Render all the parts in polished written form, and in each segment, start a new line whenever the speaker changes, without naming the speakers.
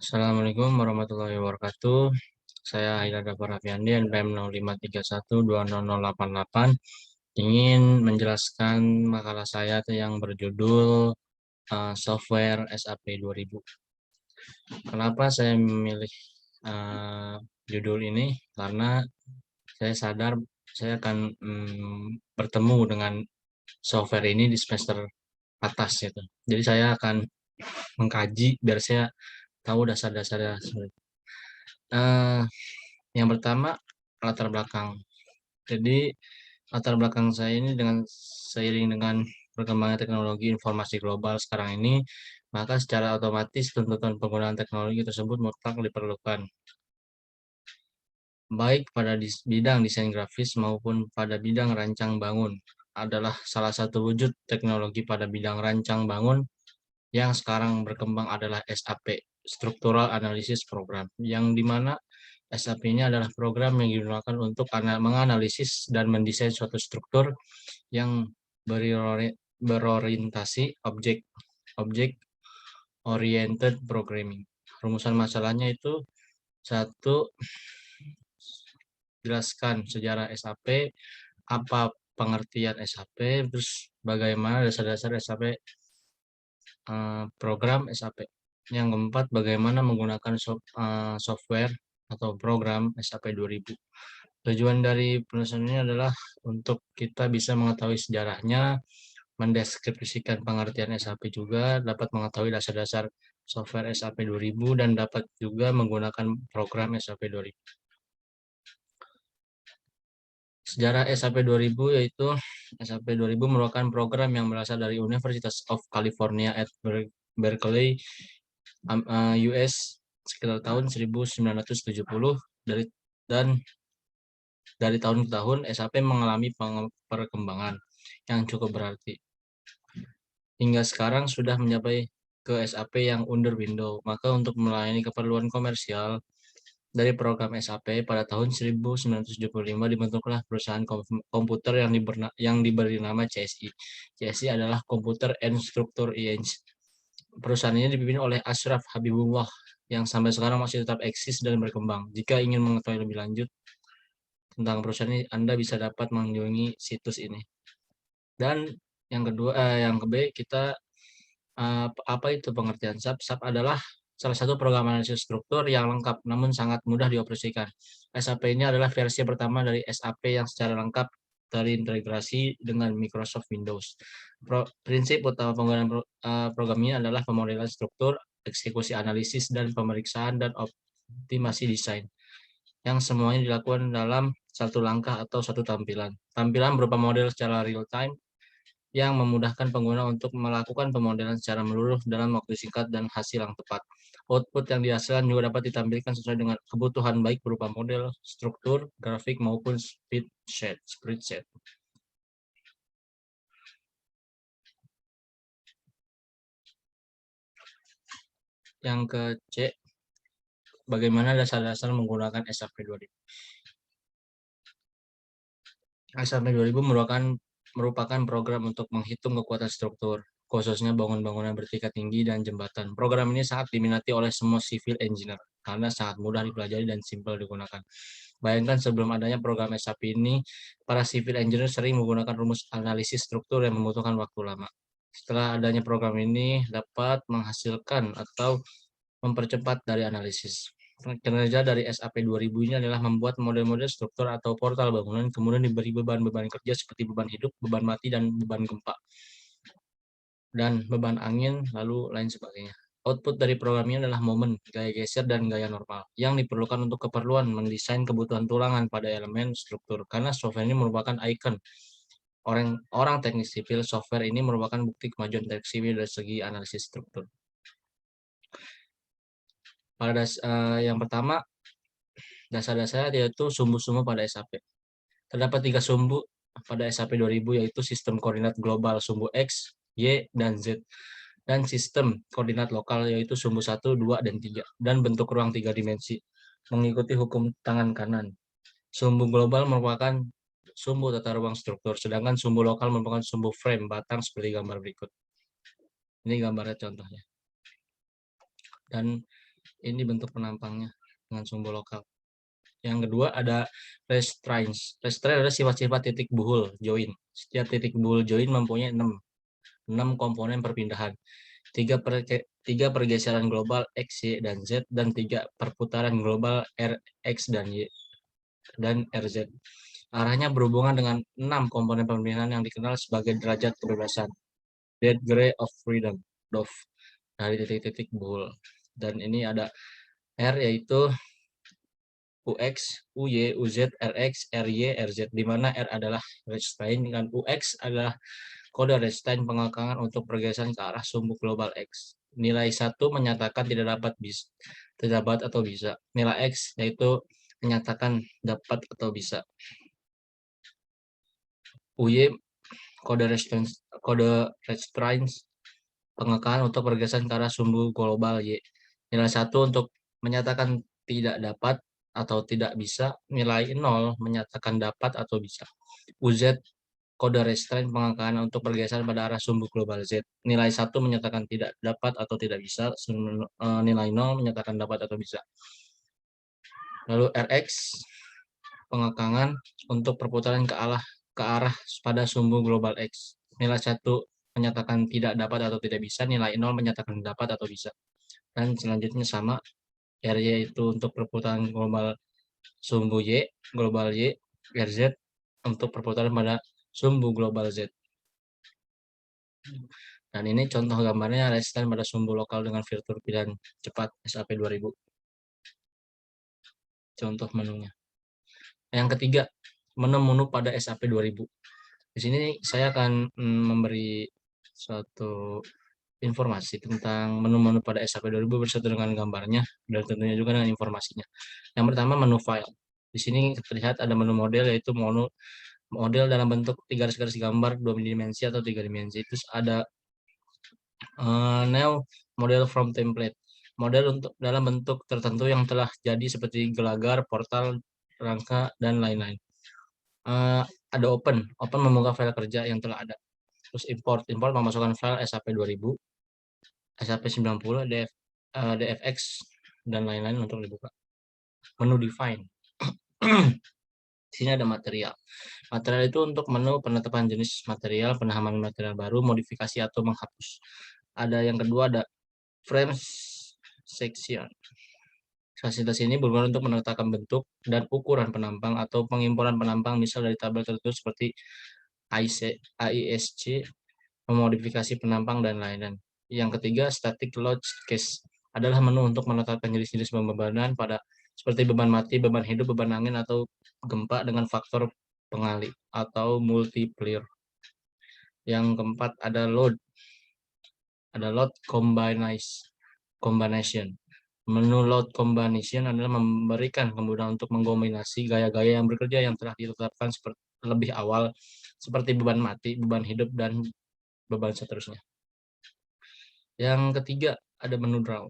Assalamualaikum warahmatullahi wabarakatuh. Saya Haidar Dafar Raffiandi, NPM 0531200088. Ingin menjelaskan makalah saya yang berjudul Software SAP 2000. Kenapa saya memilih judul ini? Karena saya sadar saya akan bertemu dengan software ini di semester atas gitu. Jadi saya akan mengkaji biar saya tahu dasar-dasarnya. Uh, yang pertama, latar belakang. Jadi latar belakang saya ini seiring dengan perkembangan teknologi informasi global sekarang ini, maka secara otomatis tuntutan penggunaan teknologi tersebut mutlak diperlukan, baik pada bidang desain grafis maupun pada bidang rancang bangun. Adalah salah satu wujud teknologi pada bidang rancang bangun yang sekarang berkembang adalah SAP, Structural Analysis Program, yang dimana SAP ini adalah program yang digunakan untuk menganalisis dan mendesain suatu struktur yang berorientasi objek oriented programming. Rumusan masalahnya itu satu, jelaskan sejarah SAP, apa pengertian SAP, terus bagaimana dasar-dasar SAP, program SAP. Yang keempat, bagaimana menggunakan software atau program SAP 2000. Tujuan dari penulisan ini adalah untuk kita bisa mengetahui sejarahnya, mendeskripsikan pengertian SAP juga, dapat mengetahui dasar-dasar software SAP 2000, dan dapat juga menggunakan program SAP 2000. Sejarah SAP 2000 yaitu SAP 2000 merupakan program yang berasal dari University of California at Berkeley, US sekitar tahun 1970, dan dari tahun ke tahun SAP mengalami perkembangan yang cukup berarti. Hingga sekarang sudah mencapai ke SAP yang under window. Maka untuk melayani keperluan komersial dari program SAP pada tahun 1975 dibentuklah perusahaan komputer yang diberi nama CSI. CSI adalah Computer and Structure Inc. Perusahaan ini dipimpin oleh Ashraf Habibullah yang sampai sekarang masih tetap eksis dan berkembang. Jika ingin mengetahui lebih lanjut tentang perusahaan ini, Anda bisa dapat mengunjungi situs ini. Dan yang ke B, kita apa itu pengertian SAP? SAP adalah salah satu program analisis struktur yang lengkap namun sangat mudah dioperasikan. SAP ini adalah versi pertama dari SAP yang secara lengkap terintegrasi dengan Microsoft Windows. Prinsip utama penggunaan program ini adalah pemodelan struktur, eksekusi analisis, dan pemeriksaan dan optimasi desain, yang semuanya dilakukan dalam satu langkah atau satu tampilan. Tampilan berupa model secara real time yang memudahkan pengguna untuk melakukan pemodelan secara menyeluruh dalam waktu singkat dan hasil yang tepat. Output yang dihasilkan juga dapat ditampilkan sesuai dengan kebutuhan, baik berupa model, struktur, grafik, maupun spreadsheet. Yang ke C, bagaimana dasar-dasar menggunakan SAP 2000. SAP 2000 merupakan program untuk menghitung kekuatan struktur, khususnya bangunan-bangunan bertingkat tinggi dan jembatan. Program ini sangat diminati oleh semua civil engineer karena sangat mudah dipelajari dan simpel digunakan. Bayangkan sebelum adanya program SAP ini, para civil engineer sering menggunakan rumus analisis struktur yang membutuhkan waktu lama. Setelah adanya program ini dapat menghasilkan atau mempercepat dari analisis. Kinerja dari SAP 2000 ini adalah membuat model-model struktur atau portal bangunan, kemudian diberi beban-beban kerja seperti beban hidup, beban mati, dan beban gempa, dan beban angin, lalu lain sebagainya. Output dari program ini adalah momen, gaya geser, dan gaya normal yang diperlukan untuk keperluan mendesain kebutuhan tulangan pada elemen struktur. Karena software ini merupakan icon orang teknik sipil, software ini merupakan bukti kemajuan teknik sipil dari segi analisis struktur. Yang pertama, dasar-dasarnya yaitu sumbu-sumbu pada SAP. Terdapat 3 sumbu pada SAP 2000, yaitu sistem koordinat global sumbu X, Y, dan Z, dan sistem koordinat lokal yaitu sumbu 1, 2, dan 3, dan bentuk ruang 3 dimensi mengikuti hukum tangan kanan. Sumbu global merupakan sumbu tata ruang struktur, sedangkan sumbu lokal merupakan sumbu frame batang seperti gambar berikut. Ini gambarnya contohnya. Dan Ini bentuk penampangnya dengan sumbu lokal. Yang kedua ada restraints. Restraint adalah sifat-sifat titik buhul join. Setiap titik buhul join mempunyai 6 komponen perpindahan. 3 pergeseran global X, Y, dan Z, dan 3 perputaran global R, X, dan Y, dan RZ. Arahnya berhubungan dengan 6 komponen perpindahan yang dikenal sebagai derajat kebebasan. Degree of freedom, DOF, dari titik-titik buhul. Dan ini ada R, yaitu UX, UY, UZ, RX, RY, RZ, di mana R adalah restraint dan UX adalah kode restraint pengekangan untuk pergeseran ke arah sumbu global X. Nilai 1 menyatakan tidak dapat atau bisa. Nilai X yaitu menyatakan dapat atau bisa. UY kode restraint pengekangan untuk pergeseran ke arah sumbu global Y. Nilai 1 untuk menyatakan tidak dapat atau tidak bisa, nilai 0 menyatakan dapat atau bisa. UZ kode restraint pengangkatan untuk pergeseran pada arah sumbu global Z. Nilai 1 menyatakan tidak dapat atau tidak bisa, nilai 0 menyatakan dapat atau bisa. Lalu RX pengekangan untuk perputaran ke arah pada sumbu global X. Nilai 1 menyatakan tidak dapat atau tidak bisa, nilai 0 menyatakan dapat atau bisa. Dan selanjutnya sama, RY itu untuk perputaran global sumbu Y, global Y, RZ untuk perputaran pada sumbu global Z. Dan ini contoh gambarnya resisten pada sumbu lokal dengan fitur pilihan cepat SAP 2000. Contoh menunya. Yang ketiga, menu-menu pada SAP 2000. Di sini saya akan memberi suatu informasi tentang menu-menu pada SAP 2000 bersatu dengan gambarnya dan tentunya juga dengan informasinya. Yang pertama, menu file. Di sini terlihat ada menu model, yaitu model dalam bentuk 3 garis-garis gambar 2 dimensi atau 3 dimensi. Terus ada new model from template. Model untuk dalam bentuk tertentu yang telah jadi seperti gelagar, portal, rangka, dan lain-lain. Ada open membuka file kerja yang telah ada. Terus import memasukkan file SAP 2000, SAP 90, DFX, dan lain-lain untuk dibuka. Menu define. Di sini ada material. Material itu untuk menu penetapan jenis material, penahanan material baru, modifikasi atau menghapus. Ada yang kedua ada frame section. Fasilitas ini berguna untuk menetapkan bentuk dan ukuran penampang atau pengimporan penampang, misal dari tabel tertentu seperti AISC, memodifikasi penampang, dan lain-lain. Yang ketiga, static load case adalah menu untuk menetapkan jenis-jenis pembebanan pada seperti beban mati, beban hidup, beban angin, atau gempa dengan faktor pengali atau multiplier. Yang keempat ada load combination. Menu load combination adalah memberikan kemudahan untuk mengkombinasi gaya-gaya yang bekerja yang telah ditetapkan lebih awal, seperti beban mati, beban hidup, dan beban seterusnya. Yang ketiga ada menu draw.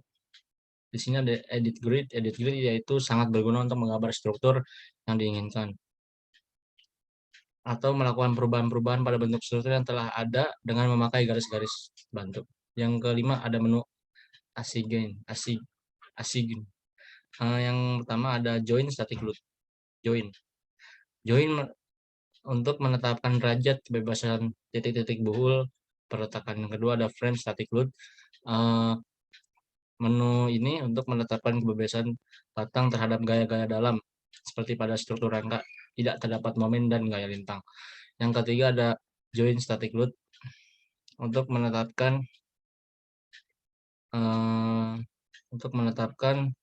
Di sini ada edit grid. Edit grid yaitu sangat berguna untuk menggambar struktur yang diinginkan atau melakukan perubahan-perubahan pada bentuk struktur yang telah ada dengan memakai garis-garis bantu. Yang kelima ada menu assign. Yang pertama ada join static load. Join untuk menetapkan derajat kebebasan titik-titik buhul perletakan. Yang kedua ada frame static load. Menu ini untuk menetapkan kebebasan batang terhadap gaya-gaya dalam, seperti pada struktur rangka tidak terdapat momen dan gaya lintang. Yang ketiga ada join static load untuk menetapkan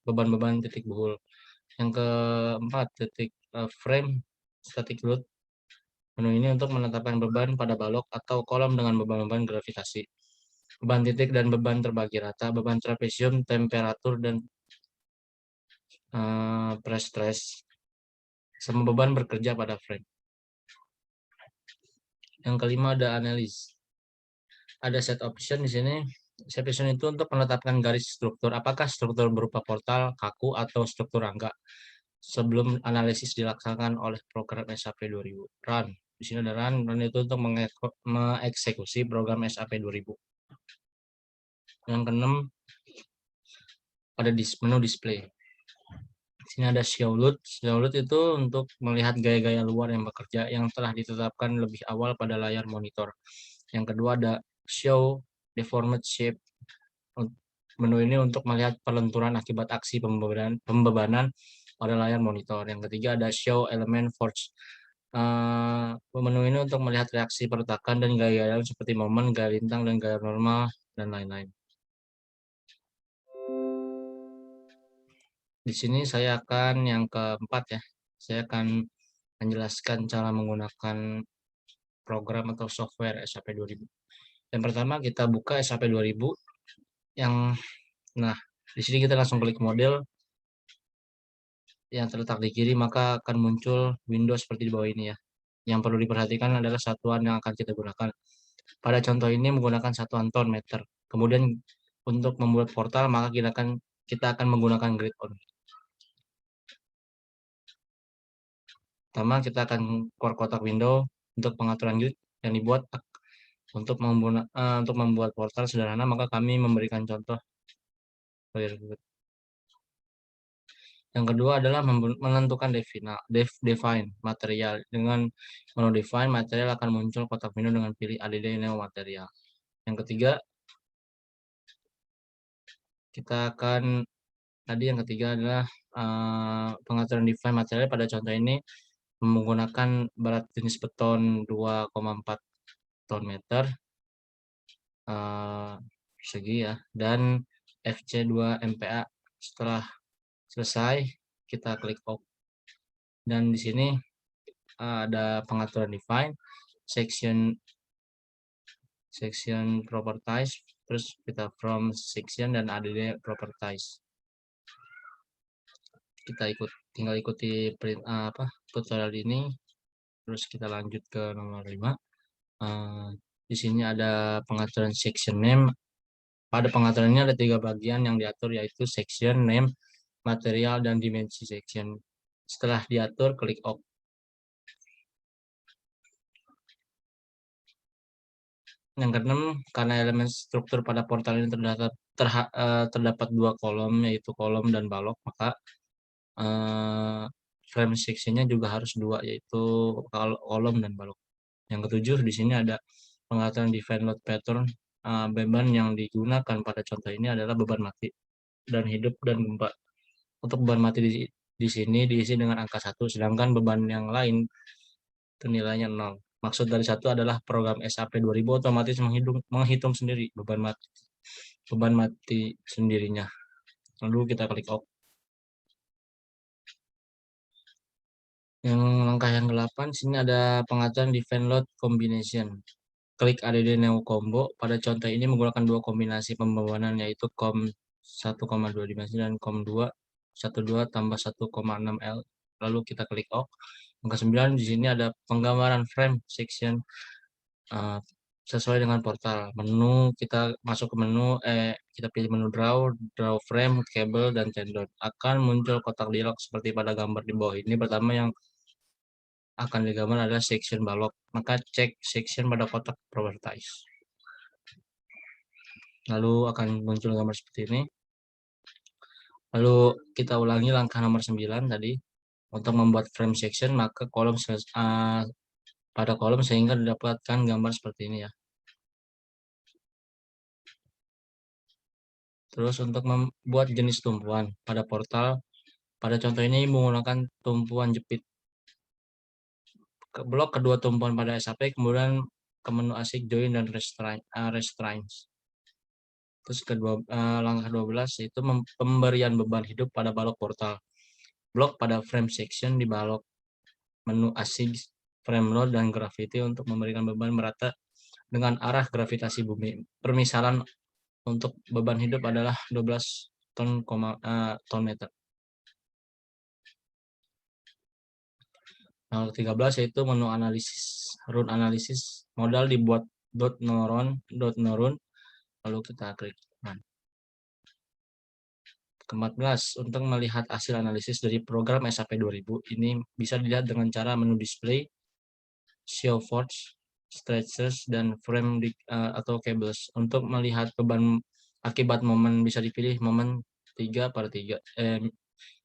beban-beban titik buhul. Yang keempat frame static load. Menu ini untuk menetapkan beban pada balok atau kolom dengan beban-beban gravitasi, beban titik dan beban terbagi rata, beban trapesium, temperatur, dan press stress. Semua beban bekerja pada frame. Yang kelima ada analysis. Ada set option di sini. Set option itu untuk menetapkan garis struktur, apakah struktur berupa portal, kaku, atau struktur rangka, sebelum analisis dilaksanakan oleh program SAP 2000. Run. Di sini ada run itu untuk mengeksekusi program SAP 2000. Yang keenam pada menu display. Di sini ada show load. Show load itu untuk melihat gaya-gaya luar yang bekerja yang telah ditetapkan lebih awal pada layar monitor. Yang kedua ada show deformed shape. Menu ini untuk melihat pelenturan akibat aksi pembebanan pada layar monitor. Yang ketiga ada show element force. Menu ini untuk melihat reaksi pertakan dan gaya-gaya seperti momen, gaya lintang, dan gaya normal, dan lain-lain. Di sini saya akan yang keempat ya. Saya akan menjelaskan cara menggunakan program atau software SAP 2000. Yang pertama kita buka SAP 2000 yang di sini kita langsung klik model yang terletak di kiri, maka akan muncul Windows seperti di bawah ini ya. Yang perlu diperhatikan adalah satuan yang akan kita gunakan. Pada contoh ini menggunakan satuan ton meter. Kemudian untuk membuat portal maka kita akan menggunakan grid on. Pertama kita akan keluar kotak window untuk pengaturan grid yang dibuat untuk membuat portal sederhana, maka kami memberikan contoh. Yang kedua adalah menentukan define material. Dengan define material akan muncul kotak window dengan pilih add new material. Yang ketiga, yang ketiga adalah pengaturan define material. Pada contoh ini menggunakan berat jenis beton 2,4 ton meter segi ya, dan FC2 MPa. Setelah selesai kita klik OK, dan di sini ada pengaturan define, section properties, terus kita from section dan add properties. Kita tinggal ikuti tutorial ini, terus kita lanjut ke nomor 5. Di sini ada pengaturan section name. Pada pengaturan ini ada 3 bagian yang diatur, yaitu section name, material, dan dimensi section. Setelah diatur, klik OK. Yang keenam, karena elemen struktur pada portal ini terdapat 2 kolom, yaitu kolom dan balok, maka frame sectionnya juga harus 2, yaitu kolom dan balok. Yang ketujuh, di sini ada pengaturan define load pattern. Beban yang digunakan pada contoh ini adalah beban mati dan hidup dan gempa. Untuk beban mati di sini diisi dengan angka 1, sedangkan beban yang lain itu nilainya 0. Maksud dari 1 adalah program SAP 2000 otomatis menghitung sendiri beban mati sendirinya. Lalu kita klik OK. Yang langkah yang ke-8, sini ada pengaturan define load combination. Klik add new combo. Pada contoh ini menggunakan 2 kombinasi pembebanan, yaitu COM 1,2 dimensi dan COM 2 12 tambah 1,6 L. Lalu kita klik OK. Yang ke-9, di sini ada penggambaran frame section sesuai dengan portal. Kita masuk ke menu, kita pilih menu draw frame, cable, dan tendon. Akan muncul kotak dialog seperti pada gambar di bawah ini. Pertama yang akan digambar adalah section balok, maka cek section pada kotak properties. Lalu akan muncul gambar seperti ini. Lalu kita ulangi langkah nomor 9 tadi. Untuk membuat frame section, maka pada kolom sehingga didapatkan gambar seperti ini ya. Terus untuk membuat jenis tumpuan pada portal, pada contoh ini menggunakan tumpuan jepit. Blok kedua tumpuan pada SAP, kemudian ke menu asik join dan restraints. Terus langkah 12 yaitu pemberian beban hidup pada balok portal. Blok pada frame section di balok menu asik frame load dan gravity untuk memberikan beban merata dengan arah gravitasi bumi. Permisalan untuk beban hidup adalah 12 ton meter. Nomor 13 yaitu menu analisis, run analisis. Modal dibuat .neuron, lalu kita klik. Ke-14, untuk melihat hasil analisis dari program SAP 2000 ini bisa dilihat dengan cara menu display, show force, stretchers, dan frame atau cables. Untuk melihat beban akibat momen bisa dipilih momen 3/3,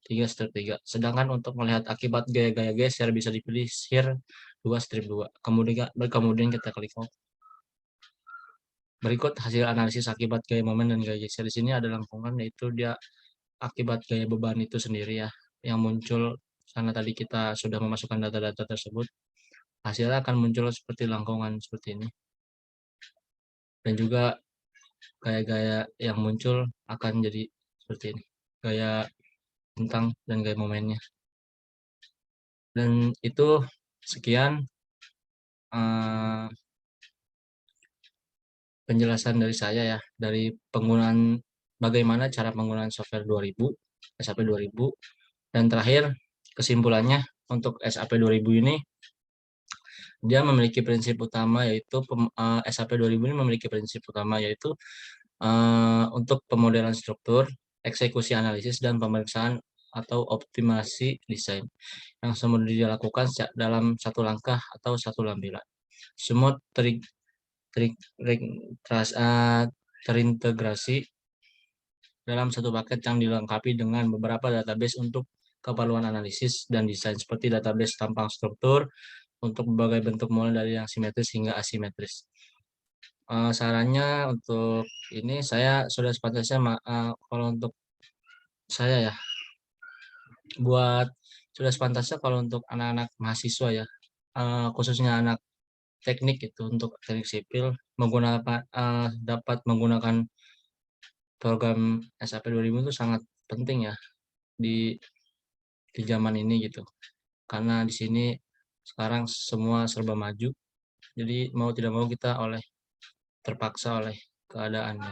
3/3. Sedangkan untuk melihat akibat gaya-gaya geser bisa dipilih shear 2/2. Kemudian kita klik OK. Berikut hasil analisis akibat gaya momen dan gaya geser. Di sini ada lengkungan, yaitu dia akibat gaya beban itu sendiri ya, yang muncul karena tadi kita sudah memasukkan data-data tersebut. Hasilnya akan muncul seperti lengkungan seperti ini. Dan juga gaya-gaya yang muncul akan jadi seperti ini. Gaya bentang dan gaya momennya. Dan itu sekian penjelasan dari saya ya, dari bagaimana cara penggunaan software 2000, SAP 2000, dan terakhir kesimpulannya untuk SAP 2000 ini dia memiliki prinsip utama yaitu SAP 2000 ini memiliki prinsip utama yaitu untuk pemodelan struktur, eksekusi analisis, dan pemeriksaan atau optimasi desain yang semua dilakukan dalam satu langkah atau satu lampiran. Semua terintegrasi dalam satu paket yang dilengkapi dengan beberapa database untuk keperluan analisis dan desain, seperti database tampang struktur untuk berbagai bentuk mulai dari yang simetris hingga asimetris. Sarannya untuk ini saya sudah sepantasnya kalau untuk saya ya, sudah sepantasnya kalau untuk anak-anak mahasiswa ya, khususnya anak teknik itu, untuk teknik sipil dapat menggunakan program SAP 2000 itu sangat penting ya di zaman ini gitu. Karena di sini sekarang semua serba maju. Jadi mau tidak mau kita terpaksa oleh keadaannya.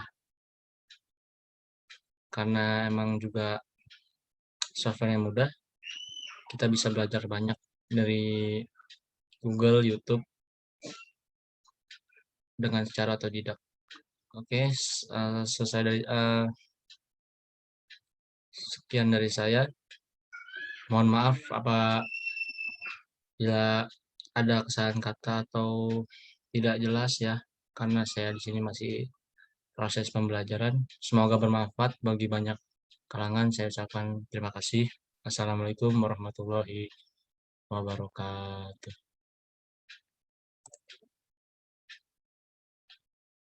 Karena emang juga software yang mudah, kita bisa belajar banyak dari Google, YouTube dengan secara otodidak. Oke, selesai dari sekian dari saya. Mohon maaf apabila ada kesalahan kata atau tidak jelas ya, karena saya di sini masih proses pembelajaran. Semoga bermanfaat bagi banyak kalangan. Saya ucapkan terima kasih. Assalamualaikum warahmatullahi wabarakatuh.